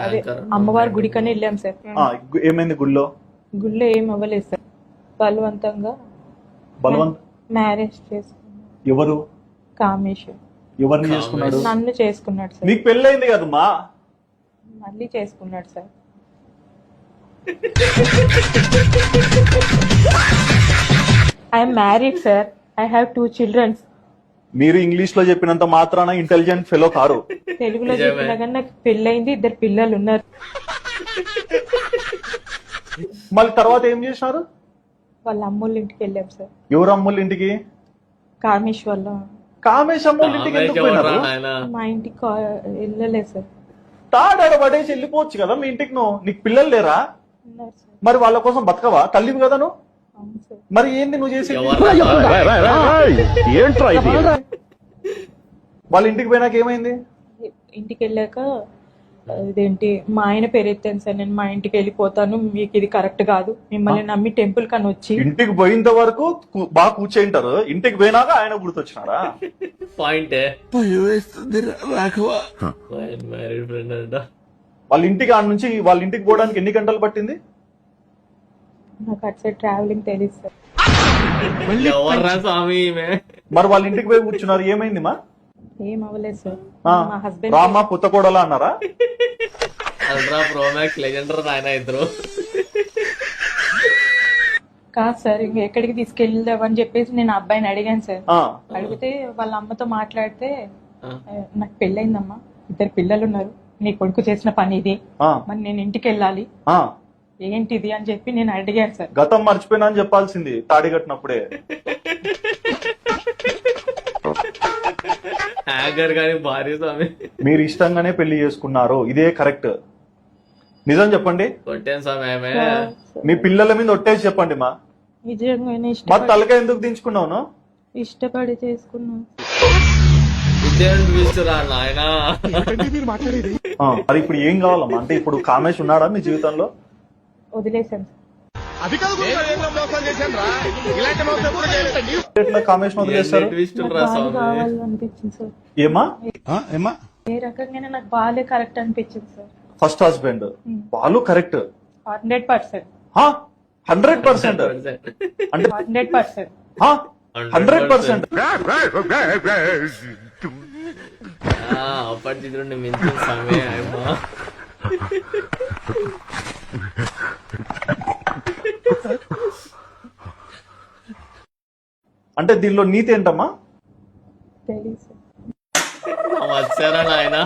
అదే యాంకర్ అమ్మవారి గుడికని వెళ్ళాం సార్. ఏమైంది గుళ్ళో? గుళ్ళో ఏం అవ్వలేదు సార్. బలవంతంగా బలవంత్ మ్యారేజ్ చేసుకున్నాడు. ఎవరు కామేశ్వర్ ఎవరిని చేసుకున్నాడు? నన్ను చేసుకున్నాడు సార్. నీకు పెళ్ళైంది కదమ్మా. మళ్ళీ చేసుకున్నాడు sir. I'm married sir. I have 2 children. మీరు ఇంగ్లీష్ లో చెప్పినంత మాత్రాన ఇంటెలిజెంట్ ఫెలో కారు. తెలుగులో చెప్పినా కానీ నాకు పెళ్ళైంది, 2 పిల్లలు ఉన్నారు. మళ్ళీ తర్వాత ఏం చేసినారు? వాళ్ళ అమ్మోళ్ళ ఇంటికి వెళ్ళాం సార్. ఎవరు అమ్ముళ్ళ ఇంటికి? కామేశ్వర్లో. కామేశ్ అమ్మోళ్ళ ఇంటికి ఎందుకు పోయినారు? మా ఇంటికి వెళ్ళలేదు సార్. తాడాడ పడేసి వెళ్ళిపోవచ్చు కదా మీ ఇంటికి. నువ్వు నీకు పిల్లలు లేరా? ఉన్నారు సార్. మరి వాళ్ళ కోసం బతకవా? తల్లివి కదా నువ్వు. అవును సార్. మరి ఏంది నువ్వు చేసి? వాళ్ళ ఇంటికి పోయినాక ఏమైంది? ఇంటికి వెళ్ళాక ఇదేంటి మా ఆయన పేరు ఎత్తాను సార్. నేను మా ఇంటికి వెళ్ళిపోతాను, మీకు ఇది కరెక్ట్ కాదు, మిమ్మల్ని నమ్మి టెంపుల్ కని వచ్చి. ఇంటికి పోయినంత వరకు బాగా కూర్చేంటారు, ఇంటికి పోయినాక ఆయన గుర్తొచ్చినారా? పాయింటే వాళ్ళ ఇంటికి ఆడ నుంచి వాళ్ళ ఇంటికి పోవడానికి ఎన్ని గంటలు పట్టింది? నాకు అటు సైడ్ ట్రావెలింగ్ తెలియదు సార్. స్వామి మరి వాళ్ళ ఇంటికి పోయి కూర్చున్నారు, ఏమైంది మా? ఏం అవ్వలేదు సార్. ఆ, మా హస్బెండ్ రామా పుత్తకోడలా అన్నారా? అల్ట్రా ప్రోమాక్స్ లెజెండర్ ఆయన ఇద్దరు. కాదు సార్, ఇంక ఎక్కడికి తీసుకెళ్దామని చెప్పేసి నేను అబ్బాయిని అడిగాను సార్. ఆ, అడిగితే వాళ్ళ అమ్మతో మాట్లాడితే నాకు పెళ్ళయిందమ్మా, 2 పిల్లలు ఉన్నారు, నీ కొడుకు చేసిన పని ఇది, ఆ, మరి నేను ఇంటికి వెళ్ళాలి, ఆ. ఏంటిది అని చెప్పి నేను అడిగాను సార్. గతం మర్చిపోయినా అని చెప్పాల్సింది తాడి కట్టినప్పుడే. హ్యాకర్ కానీ భార్య స్వామి. మీరు ఇష్టంగానే పెళ్లి చేసుకున్నారు, ఇదే కరెక్ట్. నిజం చెప్పండి. కొట్టాను స్వామి ఆమె. మీ పిల్లల మీద ఒట్టేసి చెప్పండి మా. నిజంగానే మరి తలకాయ ఎందుకు దించుకున్నావు? ఇష్టపడి చేసుకున్నాను. ఇదేం ట్విస్ట్ రా నాయనా. మరి ఇప్పుడు ఏం కావాలమ్మా? అంటే ఇప్పుడు కామేష్ ఉన్నాడా మీ జీవితంలో? వదిలేసాను సార్. ఎట్లా కామేష్ వదిలేస్తారు? ట్విస్ట్ రా స్వామి. కావాలనిపించింది సార్. ఏమా? ఏ రకంగానే నాకు బాగాలే కరెక్ట్ అనిపించింది సార్. ఫస్ట్ హస్బెండ్ వాళ్ళు కరెక్ట్ 100%. 100%? అంటే 100%. 100%? అప్పటి మించి స్వామి అమ్మా. అంటే దీనిలో నీతి ఏంటమ్మా? తెలియదు సార్. వచ్చారా నాయన.